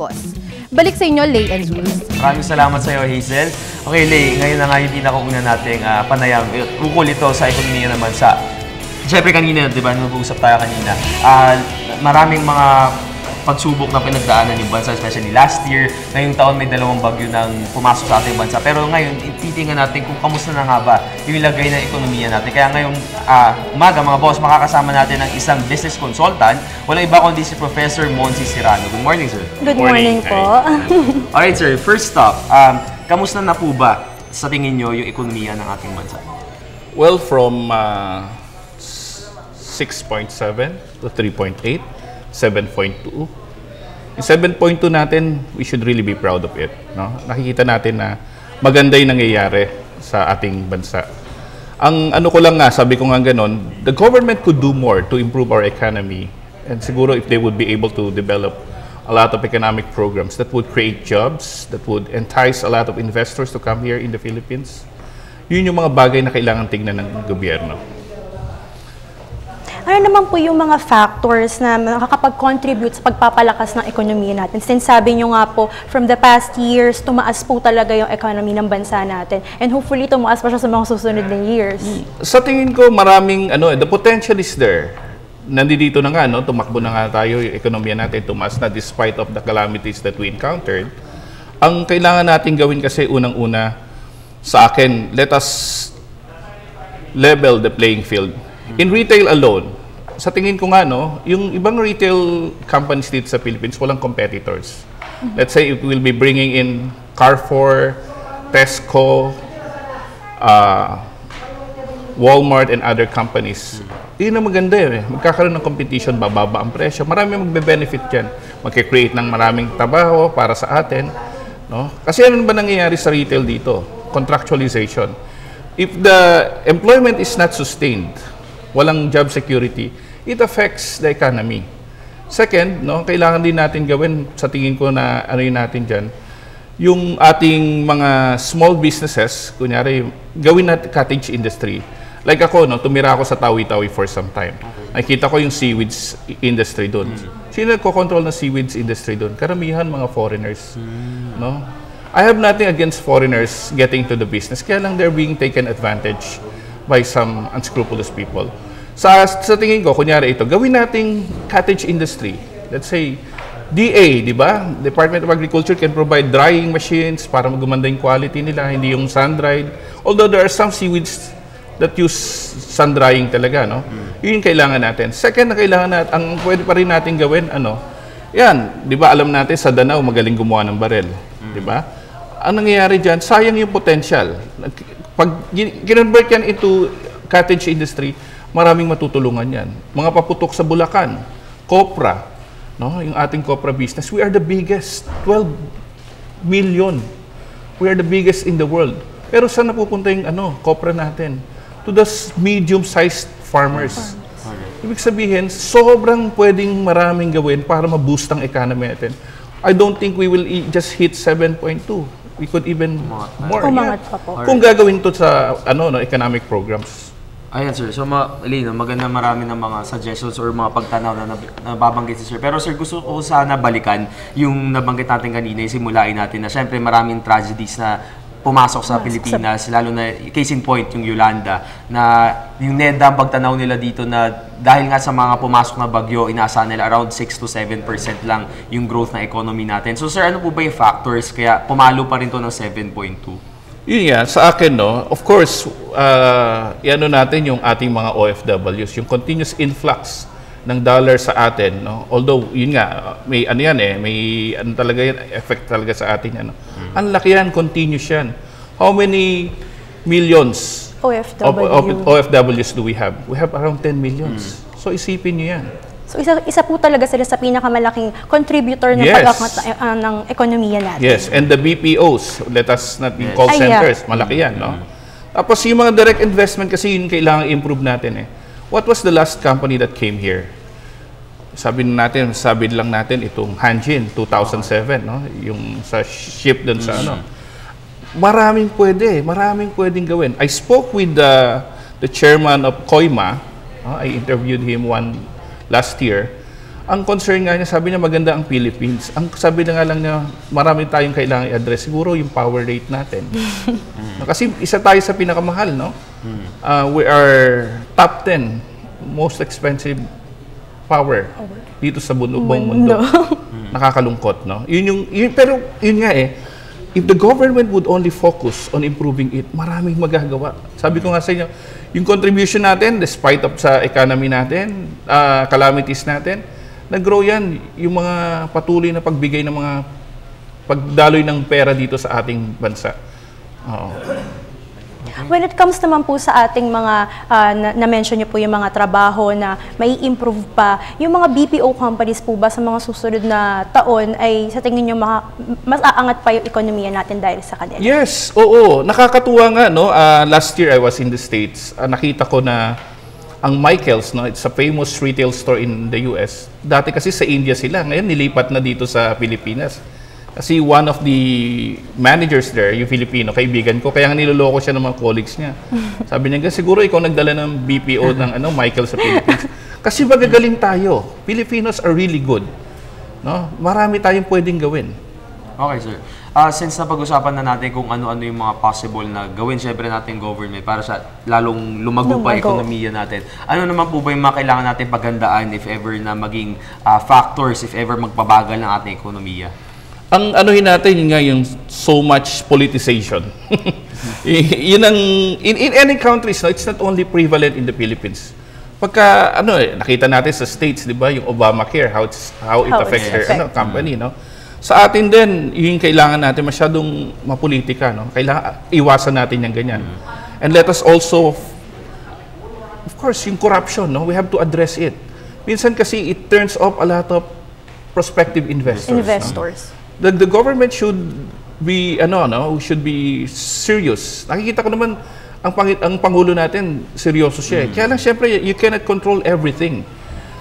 boss. Balik sa inyo, Lay and Zulz. Maraming salamat sa iyo, Hazel. Okay, Lay, ngayon na nga yung pinakauna nating panayam. Ukol ito sa ekonomiya naman sa... Siyempre kanina, di ba, nag-uusap tayo kanina. Maraming mga pagsubok na pinagdaanan yung bansa, especially last year. Ngayong taon may 2 bagyo nang pumasok sa ating bansa. Pero ngayon, titingnan natin kung kamusta na nga ba yung ilagay ng ekonomiya natin. Kaya ngayong umaga, mga boss, makakasama natin ng isang business consultant. Walang iba kundi si Professor Monsi Cirano. Good morning, sir. Good morning po. Alright, sir. First off, kamusta na po ba sa tingin nyo yung ekonomiya ng ating bansa? Well, from 6.7 to 3.8, 7.2. Yung 7.2 natin, we should really be proud of it. No? Nakikita natin na maganda yung nangyayari sa ating bansa. Ang ano ko lang nga, sabi ko nga ganon, the government could do more to improve our economy. And siguro if they would be able to develop a lot of economic programs that would create jobs, that would entice a lot of investors to come here in the Philippines, yun yung mga bagay na kailangan tignan ng gobyerno. Ano naman po yung mga factors na nakakapag-contribute sa pagpapalakas ng ekonomiya natin? Since sabi nyo nga po, from the past years, tumaas po talaga yung economy ng bansa natin. And hopefully, tumaas pa siya sa mga susunod na years. Sa tingin ko, maraming, the potential is there. Nandito na nga, tumakbo na nga tayo, yung ekonomiya natin tumaas na despite of the calamities that we encountered. Ang kailangan natin gawin kasi unang-una, sa akin, let us level the playing field. In retail alone, sa tingin ko nga, yung ibang retail companies dito sa Philippines, walang competitors. Let's say, if we'll be bringing in Carrefour, Tesco, Walmart, and other companies. Yun ang maganda yun. Magkakaroon ng competition, bababa ang presyo. Marami magbe-benefit dyan. Magkikreate ng maraming trabaho para sa atin. No? Kasi ano ba nangyayari sa retail dito? Contractualization. If the employment is not sustained, walang job security, it affects the economy. Second, kailangan din natin gawin, sa tingin ko na natin dyan, yung ating mga small businesses, kunyari, gawin natin cottage industry. Like ako, tumira ako sa Tawi-Tawi for some time. Nakita ko yung seaweeds industry doon. Sino nagko-control ng seaweeds industry doon? Karamihan mga foreigners. No? I have nothing against foreigners getting to the business, kaya lang they're being taken advantage by some unscrupulous people. Sa tingin ko, kunyari ito, gawin nating cottage industry. Let's say, DA, di ba? Department of Agriculture can provide drying machines para magumanda yung quality nila, hindi yung sun-dried. Although there are some seaweeds that use sun-drying talaga, Yun yung kailangan natin. Second na kailangan natin, ang pwede pa rin natin gawin, yan, di ba, alam natin sa Danao, magaling gumawa ng barel. Di ba? Ang nangyayari dyan, sayang yung potential. Pag kinonvert yan into cottage industry, maraming matutulungan yan. Mga paputok sa Bulacan, Copra, yung ating Copra business, we are the biggest, 12 million. We are the biggest in the world. Pero saan napupunta yung Copra natin? To the medium-sized farmers. Ibig sabihin, sobrang pwedeng maraming gawin para ma-boost ang economy natin. I don't think we will just hit 7.2. We could even more. Kung gagawin to sa economic programs. Ayan, sir. So, maganda marami ng mga suggestions or mga pagtanaw na nababanggit si sir. Pero sir, gusto ko sana balikan yung nabanggit natin kanina, simulain natin na syempre maraming tragedies na pumasok sa Pilipinas, lalo na case in point yung Yolanda, na yung NEDA, pagtanaw nila dito na dahil nga sa mga pumasok na bagyo, inaasahan nila around 6 to 7% lang yung growth na economy natin. So sir, ano po ba yung factors kaya pumalo pa rin to ng 7.2? Yun nga, sa akin, of course, natin yung ating mga OFWs, yung continuous influx ng dollar sa atin, although yun nga, may may talaga yan, effect talaga sa atin, ang laki yan, continuous yan. How many millions OFWs do we have? We have around 10 millions. So isipin nyo yan. So isa po talaga sila sa pinakamalaking contributor ng pag-angat ng ekonomiya natin. Yes, and the BPOs, let us not be call centers, malaki yan, Tapos yung mga direct investment kasi yun kailangan i-improve natin What was the last company that came here? Sabi lang natin itong Hanjin 2007, yung sa ship dun sa Maraming pwedeng gawin. I spoke with the chairman of COIMA. I interviewed him last year. ang concern nga niya, sabi niya maganda ang Philippines. Ang sabi na nga lang niya, marami tayong kailangan i-address. Siguro yung power rate natin. Kasi isa tayo sa pinakamahal, no? We are top 10 most expensive power dito sa buong mundo. Nakakalungkot, no? Pero yun nga if the government would only focus on improving it, maraming magagawa. Sabi ko nga sa inyo, yung contribution natin, despite of sa economy natin, calamities natin, nag-grow yan, yung mga patuloy na pagbigay ng mga pagdaloy ng pera dito sa ating bansa. When it comes naman po sa ating mga, na-mention niyo po yung mga trabaho na may improve pa, yung mga BPO companies po ba sa mga susunod na taon ay sa tingin niyo mas aangat pa yung ekonomiya natin dahil sa kanila? Yes, oo. Nakakatuwa nga, no? Last year I was in the States. Nakita ko na ang Michaels, no? It's a famous retail store in the US. Dati kasi sa India sila. Ngayon nilipat na dito sa Pilipinas. Kasi one of the managers there, yung Filipino, kaibigan ko, kaya niloloko siya ng mga colleagues niya. Sabi niya, siguro ikaw nagdala ng BPO ng Michaels sa Philippines. Kasi magagaling tayo. Filipinos are really good. No? Marami tayong pwedeng gawin. Okay, sir. Since napag-usapan na natin kung ano-ano yung mga possible na gawin syempre natin government para sa lalong lumago pa ekonomiya natin, ano naman po ba yung mga kailangan natin paghandaan if ever na maging factors, if ever magpabagal ng ating ekonomiya? Ang anuhin natin yun nga yung so much politicization. Yun ang, in any countries, no, it's not only prevalent in the Philippines. Pagka, nakita natin sa States, di ba, yung Obamacare, how it affects their company, no? Sa atin din, yung kailangan natin masyadong mapolitika, no? Kailangan iwasan natin yung ganyan. And let us also, of course, yung corruption, no? We have to address it. Minsan kasi it turns off a lot of prospective investors. No? The government should be, should be serious. Nakikita ko naman, ang Pangulo natin, seryoso siya. Kaya lang, syempre, you cannot control everything.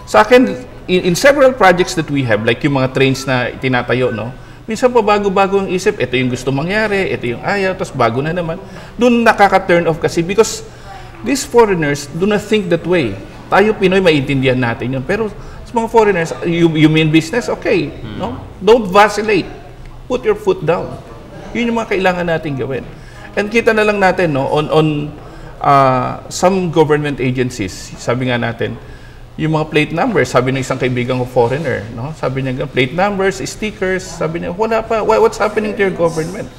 Sa akin, in several projects that we have, like yung mga trains na tinatayo, no? Minsan pa bago-bago ang isip, ito yung gusto mangyari, ito yung ayaw, tapos bago na naman. Doon nakaka-turn off kasi because these foreigners do not think that way. Tayo Pinoy, maintindihan natin yun. Pero sa mga foreigners, you mean business? Okay. No? Don't vacillate. Put your foot down. Yun yung mga kailangan natin gawin. And kita na lang natin, no, on some government agencies, sabi nga natin, yung mga plate numbers, sabi ng isang kaibigan ko foreigner, no? Sabi niya, plate numbers, stickers, sabi niya, wala pa. What's happening to your government?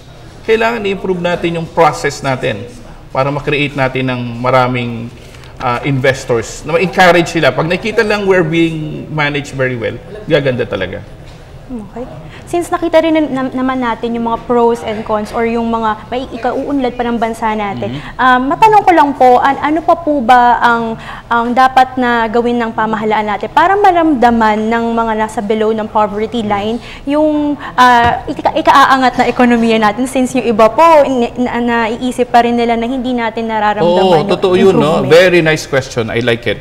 Kailangan i-improve natin yung process natin para ma-create natin ng maraming investors na ma-encourage sila. Pag nakita lang we're being managed very well, gaganda talaga. Okay. Since nakita rin naman natin yung mga pros and cons or yung mga may ikauunlad pa ng bansa natin, matanong ko lang po, ano pa po ba ang dapat na gawin ng pamahalaan natin para maramdaman ng mga nasa below ng poverty line yung ikaaangat na ekonomiya natin since yung iba po naiisip pa rin nila na hindi natin nararamdaman. Totoo yun, no? Very nice question. I like it.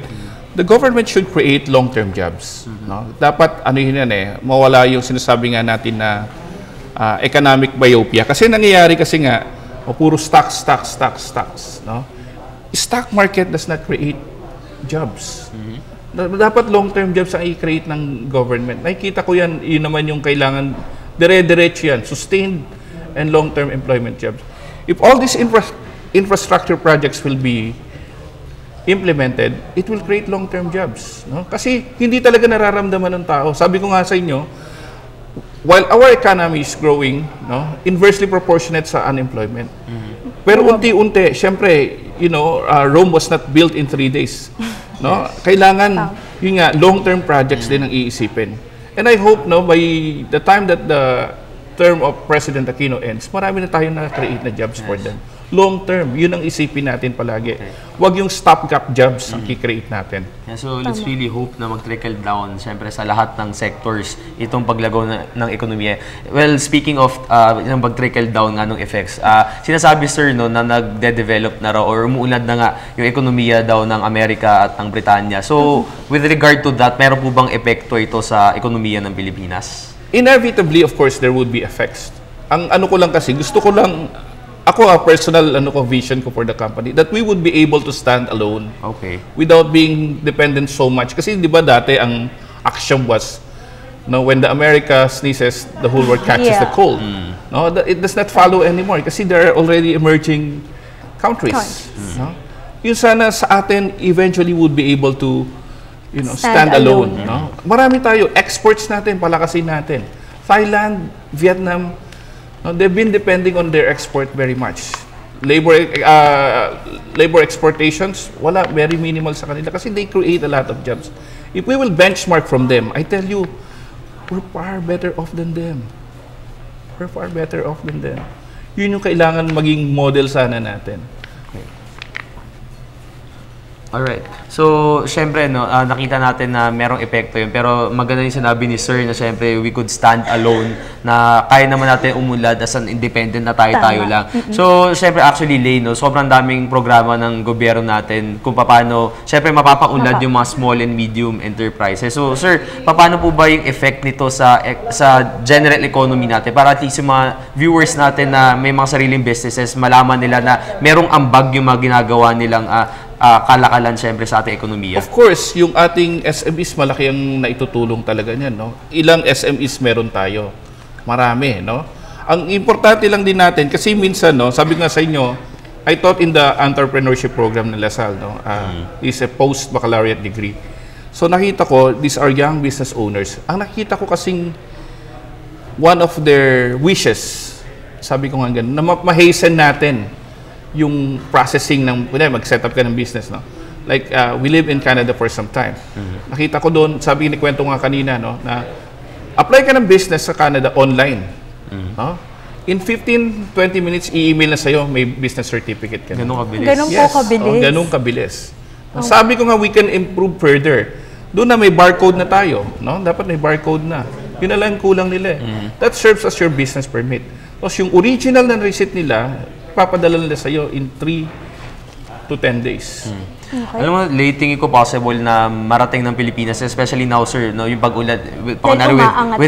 The government should create long-term jobs. No? Dapat, mawala yung sinasabi nga natin na economic myopia. Kasi nangyayari kasi nga, puro stocks. No? Stock market does not create jobs. Dapat long-term jobs ang i-create ng government. Nakikita ko yan, yun naman yung kailangan, dire-diretso yan, sustained and long-term employment jobs. If all these infrastructure projects will be implemented, it will create long-term jobs. No? Kasi hindi talaga nararamdaman ng tao. Sabi ko nga sa inyo, while our economy is growing, no, inversely proportionate sa unemployment. Pero unti-unti, syempre, Rome was not built in 3 days. No? Kailangan, yun nga, long-term projects din ang iisipin. And I hope, no, by the time that the term of President Aquino ends, marami na tayong na-create na jobs for them. Long term, yun ang isipin natin palagi. Huwag yung stopgap jobs ang i-create natin. Yeah, so let's really hope na mag-trickle down siyempre sa lahat ng sectors itong paglago ng ekonomiya. Well, speaking of yung mag-trickle down nga ng effects, sinasabi sir no, na nagde-develop na raw or umuunlad na nga yung ekonomiya daw ng Amerika at ng Britanya. So, with regard to that, meron po bang epekto ito sa ekonomiya ng Pilipinas? Inevitably, of course, there would be effects. Ang ko lang kasi, gusto ko lang personal vision ko for the company that we would be able to stand alone without being dependent so much kasi di ba dati ang axiom was, no, when the America sneezes, the whole world catches the cold. No, it does not follow anymore kasi there are already emerging countries. No? Yun sana sa atin eventually would be able to, you know, stand alone. No? Marami tayo, exports natin, palakasin natin. Thailand, Vietnam, no, they've been depending on their export very much. Labor exportations, wala, very minimal sa kanila kasi they create a lot of jobs. If we will benchmark from them, I tell you, we're far better off than them. We're far better off than them. Yun yung kailangan maging model sana natin. Alright. So, syempre, no, nakita natin na merong epekto yun. Pero maganda yung sinabi ni Sir na syempre, we could stand alone na kaya naman natin umulad as an independent na tayo-tayo lang. So, syempre, actually, Lay, no, sobrang daming programa ng gobyerno natin kung paano, syempre, mapapaunlad yung mga small and medium enterprises. So, Sir, paano po ba yung effect nito sa general economy natin? Para at least yung mga viewers natin na may mga sariling businesses, malaman nila na merong ambag yung mga ginagawa nilang kalakalan syempre sa ating ekonomiya. Of course, yung ating SMEs malaki ang naitutulong talaga niyan, no? Ilang SMEs meron tayo? Marami, no? Ang importante lang din natin kasi minsan, no, sabi nga sa inyo, I taught in the entrepreneurship program ng LaSalle, no? Is a post-baccalaureate degree. So nakita ko, these are young business owners. Ang nakita ko kasing one of their wishes, sabi ko nga ganun, na ma-hasten natin yung processing ng, mag-set up ka ng business, no? Like, we live in Canada for some time. Nakita ko doon, sabi ni kwento nga kanina, no, na apply ka ng business sa Canada online. No? In 15-20 minutes, i-email na sa'yo, may business certificate ka na. Ganun kabilis. Ganun po kabilis. Oh, ganun kabilis. Sabi ko nga, we can improve further. Doon na may barcode na tayo. No? Dapat may barcode na. Yun na lang kulang nila. That serves as your business permit. Tapos yung original na receipt nila, papadala nila sa'yo in 3 to 10 days. Okay. Alam mo, late tingin ko possible na marating ng Pilipinas, especially now, Sir, no, yung pag-ulad with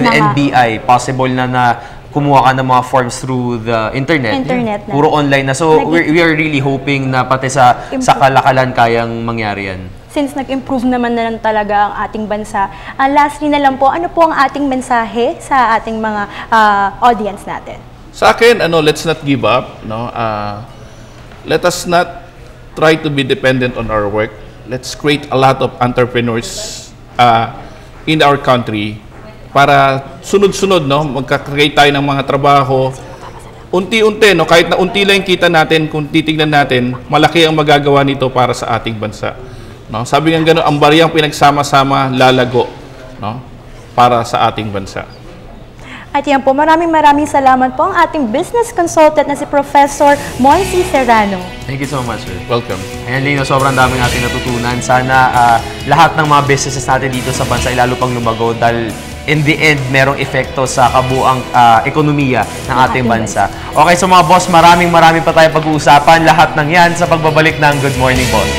NBI, possible na kumuha ka ng mga forms through the internet. Puro online na. So, we are really hoping na pati sa kalakalan kayang mangyari yan. Since nag-improve naman na lang talaga ang ating bansa, lastly na lang po, ano po ang ating mensahe sa ating mga audience natin? Sa akin, let's not give up, no? Let us not try to be dependent on our work. Let's create a lot of entrepreneurs in our country para sunod-sunod, no, magka-create tayo ng mga trabaho. Unti-unti, no, kahit na unti lang kita natin, kung titignan natin, malaki ang magagawa nito para sa ating bansa. No? Sabi nga gano'n, ang bariyang pinagsama-sama lalago, no, para sa ating bansa. At yan po, maraming salamat po ang ating business consultant na si Professor Monsi Serrano. Thank you so much, Sir. Welcome. Ayan, Lino, sobrang dami natin natutunan. Sana lahat ng mga businesses natin dito sa bansa ay lalo pang lumago dahil in the end, merong epekto sa kabuang ekonomiya ng ating bansa. Okay, so mga boss, maraming pa tayo pag-uusapan. Lahat ng yan sa pagbabalik ng Good Morning Boss.